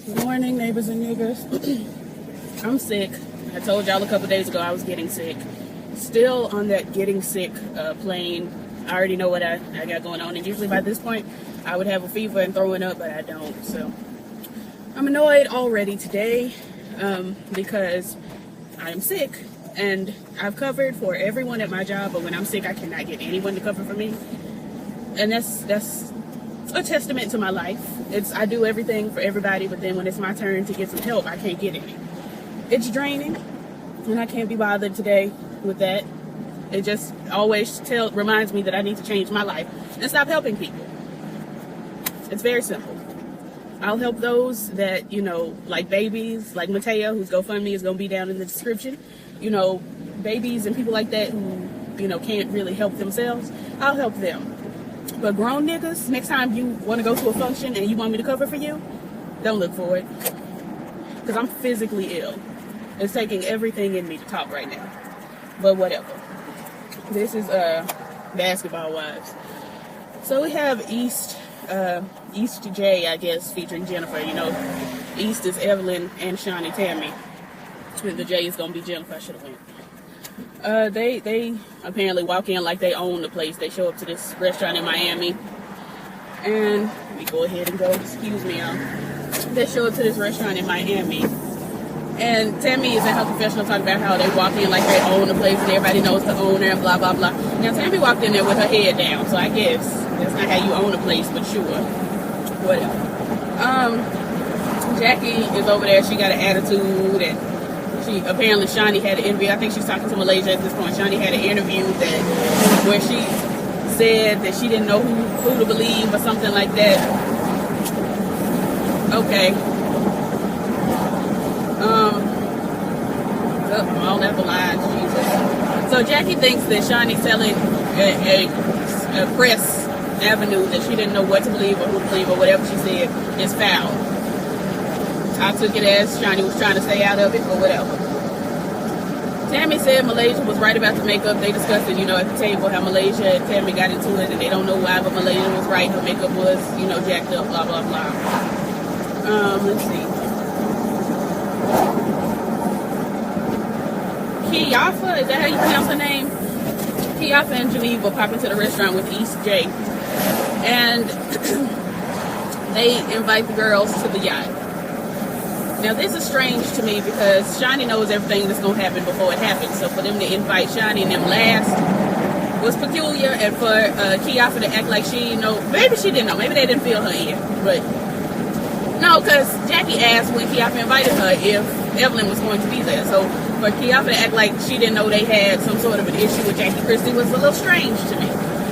Good morning, neighbors and neighbors. I'm sick. I told y'all a couple days ago I was getting sick. Still on that getting sick plane. I already know what I got going on, and usually by this point I would have a fever and throwing up, but I don't. So I'm annoyed already today because I'm sick, and I've covered for everyone at my job, but when I'm sick I cannot get anyone to cover for me, and that's a testament to my life. I do everything for everybody, but then when it's my turn to get some help, I can't get any. It's draining, and I can't be bothered today with that. It just always reminds me that I need to change my life and stop helping people. It's very simple. I'll help those that, like babies, like Matea, whose GoFundMe is going to be down in the description. Babies and people like that who, can't really help themselves. I'll help them. But grown niggas, next time you want to go to a function and you want me to cover for you, don't look for it. Because I'm physically ill. It's taking everything in me to talk right now. But whatever. This is Basketball Wives. So we have East J, I guess, featuring Jenifa. East is Evelyn and Shaunie Tammy. And the J is going to be Jenifa. I should have went. They apparently walk in like they own the place. They show up to this restaurant in Miami. And let me go ahead and go. Excuse me, y'all. They show up to this restaurant in Miami. And Tammy is in her confessional talking about how they walk in like they own the place and everybody knows the owner and blah, blah, blah. Now, Tammy walked in there with her head down, so I guess that's not how you own a place, but sure. Whatever. Jackie is over there. She got an attitude, and apparently Shaunie had an interview. I think she's talking to Malaysia at this point. Shaunie had an interview where she said that she didn't know who to believe or something like that. Okay. All that lies, Jesus. So Jackie thinks that Shaunie's telling a press avenue that she didn't know what to believe or who to believe or whatever she said is foul. I took it as Shaunie was trying to stay out of it or whatever. Tammy said Malaysia was right about the makeup. They discussed it, at the table, how Malaysia and Tammy got into it and they don't know why, but Malaysia was right. Her makeup was, jacked up, blah, blah, blah. Let's see. Kijafa, is that how you pronounce her name? Kijafa and Jeniva pop into the restaurant with East J. And they invite the girls to the yacht. Now, this is strange to me because Shaunie knows everything that's going to happen before it happens. So for them to invite Shaunie and them last was peculiar. And for Kijafa to act like she didn't know. Maybe she didn't know. Maybe they didn't feel her in. But no, because Jackie asked when Kijafa invited her if Evelyn was going to be there. So for Kijafa to act like she didn't know they had some sort of an issue with Jackie Christie was a little strange to me.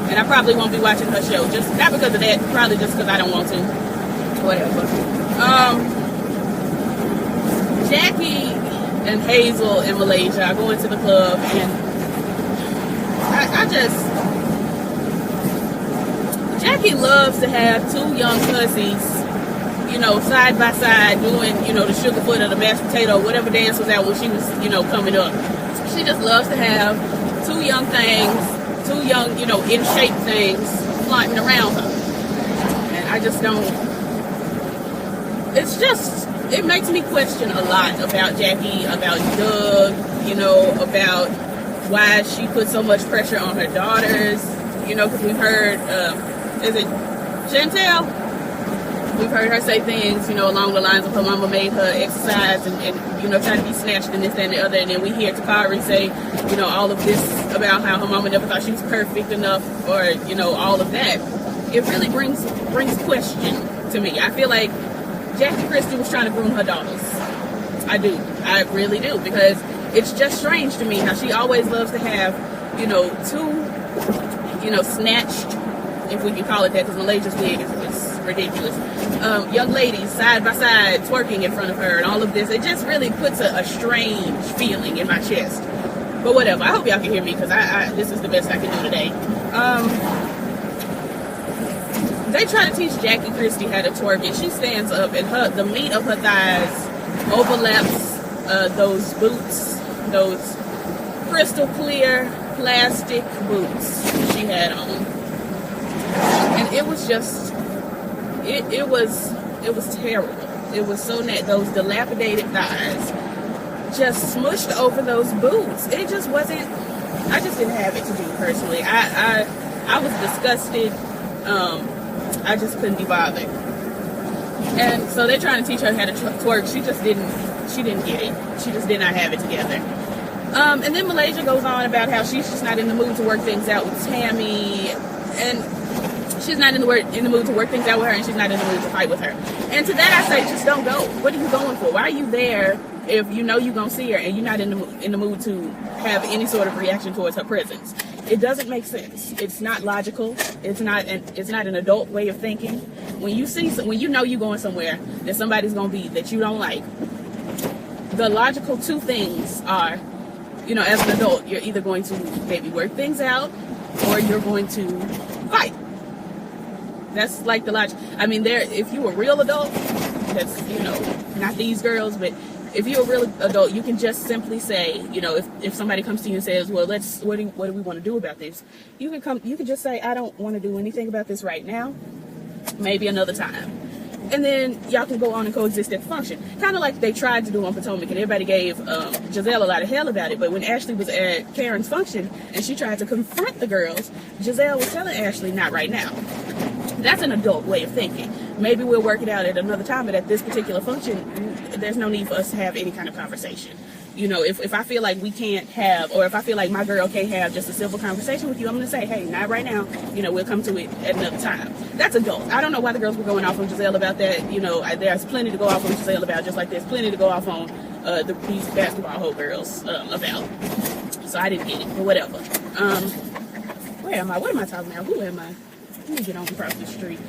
And I probably won't be watching her show. Just not because of that. Probably just because I don't want to. Whatever. Jackie and Hazel in Malaysia are going to the club, and Jackie loves to have two young hussies, side by side doing, the sugar foot or the mashed potato, whatever dance was out when she was, coming up. She just loves to have two young things, two young, in shape things flaunting around her. And I just don't, it makes me question a lot about Jackie, about Doug, about why she put so much pressure on her daughters, because we've heard, is it Chantel? We've heard her say things, along the lines of her mama made her exercise and try to be snatched and this, that, and the other. And then we hear Takari say, all of this about how her mama never thought she was perfect enough or, all of that. It really brings question to me. I feel like Jackie Christie was trying to groom her daughters. I do. I really do. Because it's just strange to me how she always loves to have, two, snatched, if we can call it that, because Malaysia's wig is ridiculous. Young ladies side by side twerking in front of her and all of this. It just really puts a strange feeling in my chest. But whatever. I hope y'all can hear me because this is the best I can do today. They try to teach Jackie Christie how to twerk, and she stands up, and the meat of her thighs overlaps those boots, those crystal clear plastic boots she had on. And it was just, it was terrible. It was so net. Those dilapidated thighs just smushed over those boots. It just wasn't. I just didn't have it to do personally. I was disgusted. I just couldn't be bothered. And so they're trying to teach her how to twerk. She just didn't. She didn't get it. She just did not have it together. And then Malaysia goes on about how she's just not in the mood to work things out with Tammy, and she's not in the mood to work things out with her, and she's not in the mood to fight with her. And to that I say, just don't go. What are you going for? Why are you there if you know you're gonna see her and you're not in the mood to have any sort of reaction towards her presence? It doesn't make sense. It's not logical. It's not an adult way of thinking. When you know you're going somewhere that somebody's gonna be that you don't like, the logical two things are, you know, as an adult, you're either going to maybe work things out or you're going to fight. That's like the logic. I mean, if you're a real adult, that's, you know, not these girls, but if you're a real adult, you can just simply say, you know, if somebody comes to you and says, well, what do we want to do about this? You can just say, I don't want to do anything about this right now. Maybe another time. And then y'all can go on and coexist at the function. Kind of like they tried to do on Potomac, and everybody gave Giselle a lot of hell about it. But when Ashley was at Karen's function and she tried to confront the girls, Giselle was telling Ashley, not right now. That's an adult way of thinking. Maybe we'll work it out at another time, but at this particular function, there's no need for us to have any kind of conversation. You know, if I feel like we can't have, or if I feel like my girl can't have just a civil conversation with you, I'm going to say, hey, not right now. You know, we'll come to it at another time. That's adult. I don't know why the girls were going off on Giselle about that. You know, there's plenty to go off on Giselle about, just like there's plenty to go off on these basketball hoe girls about. So I didn't get it, but whatever. Where am I? What am I talking about? Who am I? Let me get on across the street.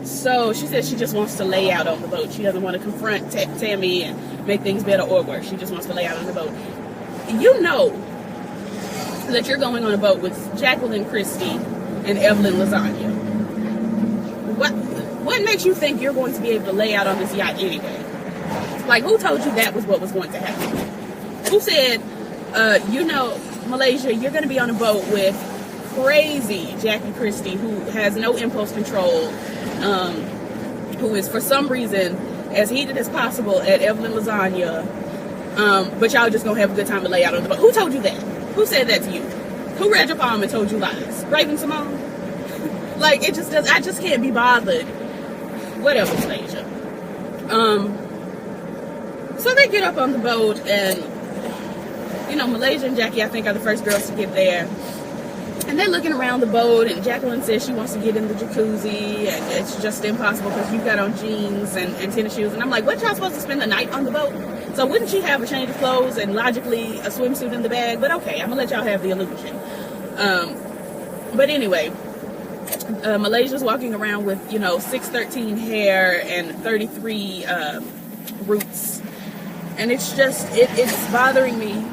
So she says she just wants to lay out on the boat. She doesn't want to confront Tammy and make things better or worse. She just wants to lay out on the boat. You know that you're going on a boat with Jacqueline Christie and Evelyn Lasagna. What makes you think you're going to be able to lay out on this yacht anyway? Like, who told you that was what was going to happen? Who said, you know, Malaysia, you're going to be on a boat with crazy Jackie Christie, who has no impulse control, who is for some reason as heated as possible at Evelyn Lasagna, but y'all just gonna have a good time to lay out on the boat. Who told you that? Who said that to you? Who read your palm and told you lies? Raven Simone? Like, it just does. I just can't be bothered. Whatever, Malaysia. So they get up on the boat, and you know, Malaysia and Jackie, I think, are the first girls to get there. And they're looking around the boat, and Jacqueline says she wants to get in the jacuzzi, and it's just impossible because you've got on jeans and tennis shoes. And I'm like, what, y'all supposed to spend the night on the boat? So wouldn't she have a change of clothes and logically a swimsuit in the bag? But okay, I'm going to let y'all have the illusion. But anyway, Malaysia's walking around with, you know, 613 hair and 33 roots. And it's just, it's bothering me.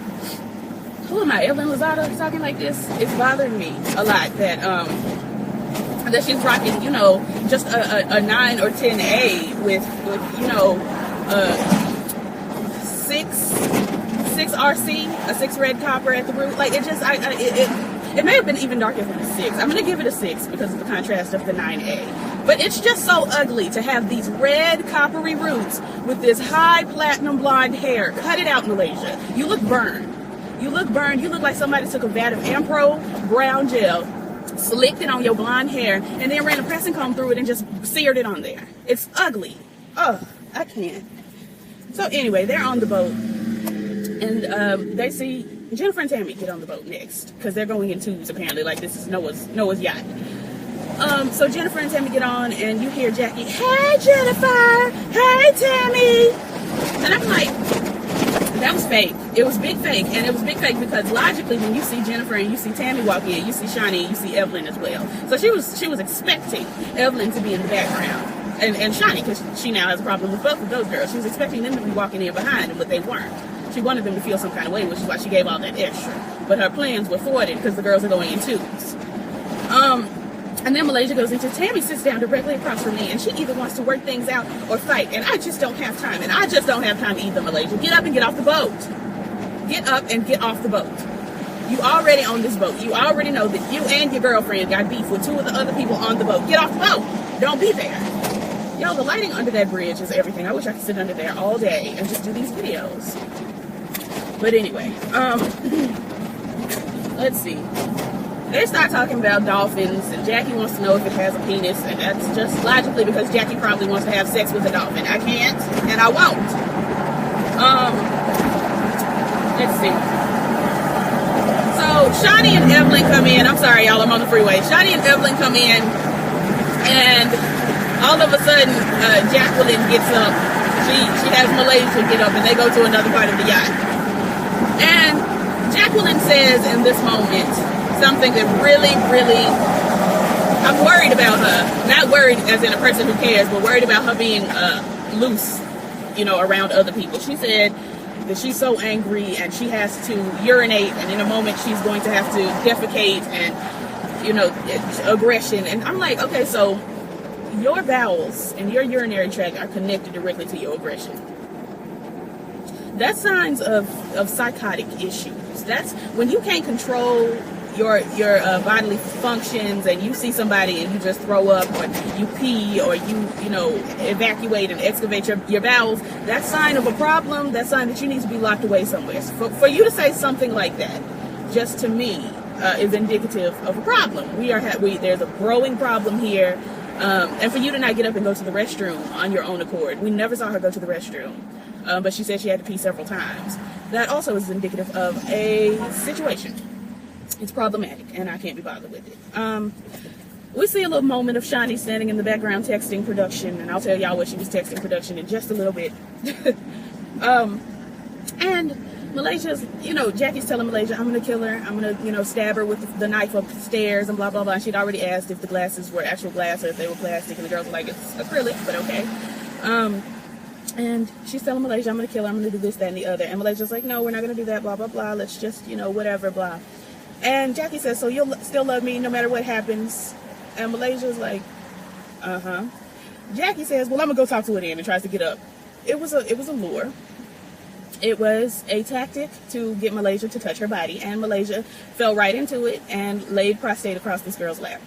Who am I, Evelyn Lozada, talking like this? It's bothering me a lot that she's rocking, you know, just a 9 or 10A with you know, 6 RC, a 6 red copper at the root. Like, it just, it may have been even darker than a 6. I'm going to give it a 6 because of the contrast of the 9A. But it's just so ugly to have these red coppery roots with this high platinum blonde hair. Cut it out, Malaysia. You look burned. You look burned. You look like somebody took a vat of Ampro brown gel, slicked it on your blonde hair, and then ran a pressing comb through it and just seared it on there. It's ugly. Oh, I can't. So anyway, they're on the boat, and they see Jennifer and Tammy get on the boat next because they're going in twos apparently. Like, this is Noah's yacht. So Jennifer and Tammy get on, and you hear Jackie, "Hey Jennifer, hey Tammy," and I'm like, that was fake. It was big fake, and it was big fake because logically, when you see Jennifer and you see Tammy walk in, you see Shaunie, you see Evelyn as well. So she was expecting Evelyn to be in the background, and Shaunie, because she now has a problem with both of those girls. She was expecting them to be walking in behind them, but they weren't. She wanted them to feel some kind of way, which is why she gave all that extra. But her plans were thwarted because the girls are going in twos. And then Malaysia goes into, Tammy sits down directly across from me, and she either wants to work things out or fight, and I just don't have time. And I just don't have time either, Malaysia. Get up and get off the boat. Get up and get off the boat. You already on this boat. You already know that you and your girlfriend got beef with 2 of the other people on the boat. Get off the boat. Don't be there. Yo, the lighting under that bridge is everything. I wish I could sit under there all day and just do these videos. But anyway, let's see. They start talking about dolphins, and Jackie wants to know if it has a penis, and that's just logically because Jackie probably wants to have sex with a dolphin. I can't, and I won't. Let's see. So Shaunie and Evelyn come in. I'm sorry, y'all, I'm on the freeway. Shaunie and Evelyn come in, and all of a sudden, Jacqueline gets up. She has Malaysia get up, and they go to another part of the yacht. And Jacqueline says in this moment something that really, I'm worried about her. Not worried as in a person who cares, but worried about her being loose, you know, around other people. She said that she's so angry and she has to urinate, and in a moment she's going to have to defecate and, you know, aggression. And I'm like, okay, so your bowels and your urinary tract are connected directly to your aggression. That's signs of psychotic issues. That's when you can't control your bodily functions, and you see somebody and you just throw up, or you pee, or you know, evacuate and excavate your bowels. That's sign of a problem. That's sign that you need to be locked away somewhere. So for you to say something like that, just to me, is indicative of a problem. There's a growing problem here. And for you to not get up and go to the restroom on your own accord. We never saw her go to the restroom. But she said she had to pee several times. That also is indicative of a situation. It's problematic, and I can't be bothered with it. We see a little moment of Shaunie standing in the background texting production, and I'll tell y'all what she was texting production in just a little bit. And Malaysia's, you know, Jackie's telling Malaysia, I'm going to kill her. I'm going to, you know, stab her with the knife upstairs and blah, blah, blah. And she'd already asked if the glasses were actual glass or if they were plastic. And the girls were like, it's acrylic, but okay. And she's telling Malaysia, I'm going to kill her. I'm going to do this, that, and the other. And Malaysia's like, no, we're not going to do that, blah, blah, blah. Let's just, you know, whatever, blah. And Jackie says, so you'll still love me no matter what happens? And Malaysia's like, uh-huh. Jackie says, well, I'm going to go talk to her then, and tries to get up. It was a lure. It was a tactic to get Malaysia to touch her body, and Malaysia fell right into it and laid prostrate across this girl's lap.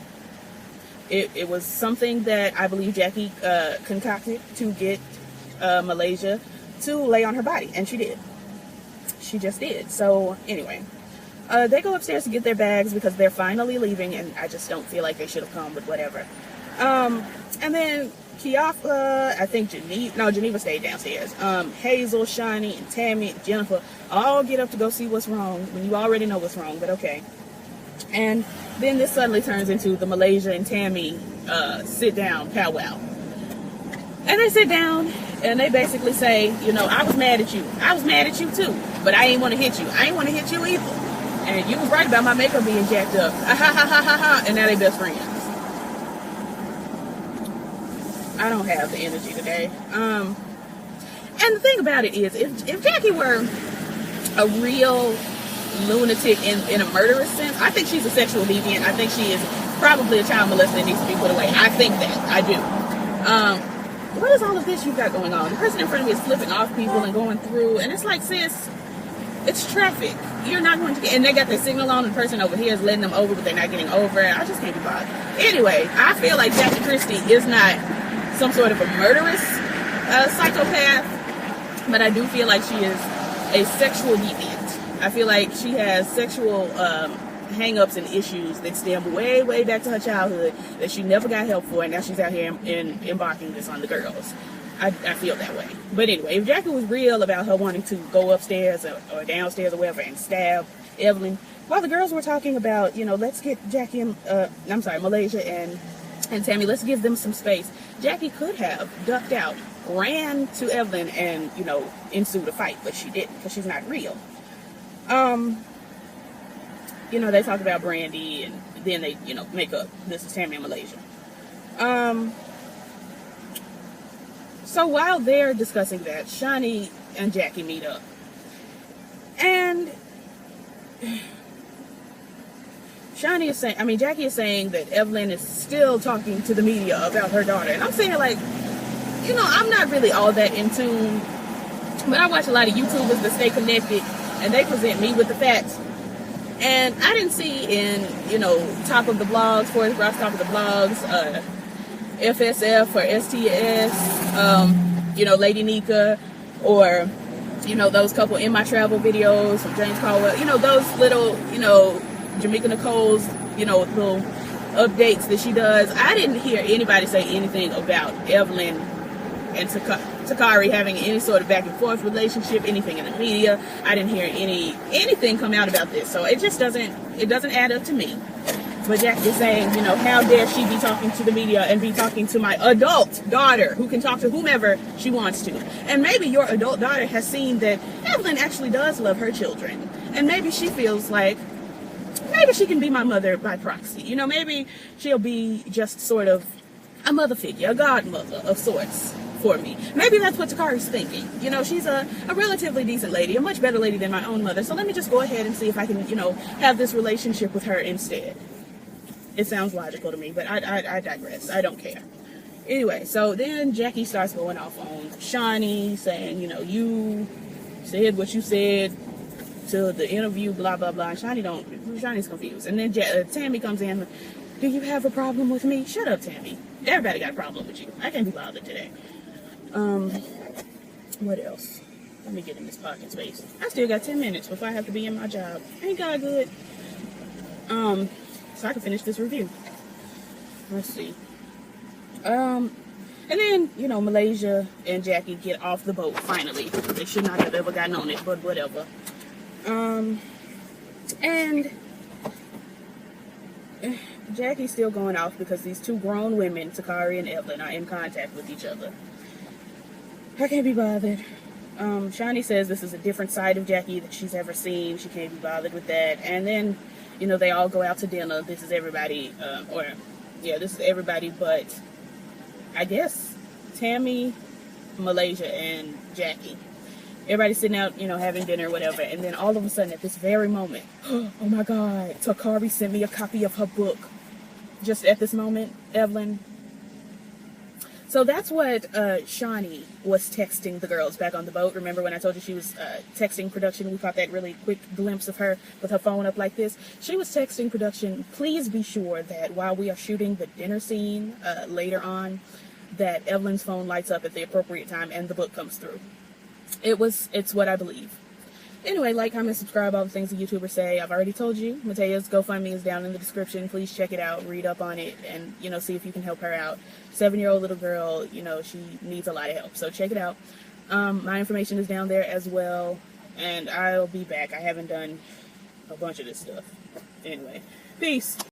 It was something that I believe Jackie concocted to get Malaysia to lay on her body, and she did. She just did. So anyway, they go upstairs to get their bags because they're finally leaving, and I just don't feel like they should have come, but whatever. And then Kijafa, I think Jeniva stayed downstairs. Hazel, Shaunie, and Tammy, and Jenifa all get up to go see what's wrong when you already know what's wrong, but okay. And then this suddenly turns into the Malaysia and Tammy sit down powwow. And they sit down and they basically say, you know, I was mad at you. I was mad at you too, but I ain't want to hit you. I ain't want to hit you either. And you was right about my makeup being jacked up. Ha ha ha ha ha ha. And now they best friends. I don't have the energy today. And the thing about it is, if Jackie were a real lunatic in a murderous sense, I think she's a sexual deviant. I think she is probably a child molester that needs to be put away. I think that. I do. What is all of this you've got going on? The person in front of me is flipping off people and going through, and it's like, sis, it's traffic. You're not going to get, and they got their signal on, and the person over here is letting them over, but they're not getting over. I just can't be bothered. Anyway, I feel like Jackie Christie is not some sort of a murderous psychopath, but I do feel like she is a sexual deviant. I feel like she has sexual hang-ups and issues that stem way, way back to her childhood that she never got help for, and now she's out here embarking this on the girls. I feel that way. But anyway, if Jackie was real about her wanting to go upstairs or downstairs or whatever and stab Evelyn, while the girls were talking about, you know, let's get Jackie and, Malaysia and Tammy, let's give them some space, Jackie could have ducked out, ran to Evelyn, and, you know, ensued a fight, but she didn't because she's not real. You know, they talk about Brandy, and then they, you know, make up, this is Tammy and Malaysia. So while they're discussing that, Shaunie and Jackie meet up. And Jackie is saying that Evelyn is still talking to the media about her daughter. And I'm saying, like, you know, I'm not really all that in tune, but I watch a lot of YouTubers that stay connected, and they present me with the facts. And I didn't see in, you know, Top of the Blogs, Forrest Brock's Top of the Blogs, FSF or STS, Lady Nika, or, those couple In My Travel videos from James Caldwell, those little, Jamaica Nicole's, little updates that she does. I didn't hear anybody say anything about Evelyn and Takari having any sort of back and forth relationship, anything in the media. I didn't hear anything come out about this. So it just doesn't add up to me. But Jack is saying, how dare she be talking to the media and be talking to my adult daughter who can talk to whomever she wants to. And maybe your adult daughter has seen that Evelyn actually does love her children. And maybe she feels like, maybe she can be my mother by proxy. Maybe she'll be just sort of a mother figure, a godmother of sorts for me. Maybe that's what Takari's thinking. She's a relatively decent lady, a much better lady than my own mother. So let me just go ahead and see if I can, have this relationship with her instead. It sounds logical to me, but I digress. I don't care. Anyway, so then Jackie starts going off on Shaunie, saying, you said what you said to the interview, blah, blah, blah. And Shaunie's confused. And then Tammy comes in, do you have a problem with me? Shut up, Tammy. Everybody got a problem with you. I can't be bothered today. What else? Let me get in this parking space. I still got 10 minutes before I have to be in my job. Ain't God good? So I can finish this review. Let's see. And then, Malaysia and Jackie get off the boat, finally. They should not have ever gotten on it, but whatever. And Jackie's still going off because these two grown women, Takari and Evelyn, are in contact with each other. I can't be bothered. Shaunie says this is a different side of Jackie that she's ever seen. She can't be bothered with that. And then, they all go out to dinner. This is everybody, this is everybody but, I guess, Tammy, Malaysia, and Jackie. Everybody's sitting out, having dinner or whatever. And then all of a sudden, at this very moment, oh my God, Takari sent me a copy of her book. Just at this moment, Evelyn. So that's what Shaunie was texting the girls back on the boat. Remember when I told you she was texting production? We caught that really quick glimpse of her with her phone up like this. She was texting production, please be sure that while we are shooting the dinner scene later on, that Evelyn's phone lights up at the appropriate time and the book comes through. It's what I believe. Anyway, like, comment, subscribe, all the things the YouTubers say. I've already told you. Matea's GoFundMe is down in the description. Please check it out, read up on it, and, see if you can help her out. 7-year-old little girl, she needs a lot of help. So check it out. My information is down there as well, and I'll be back. I haven't done a bunch of this stuff. Anyway, peace.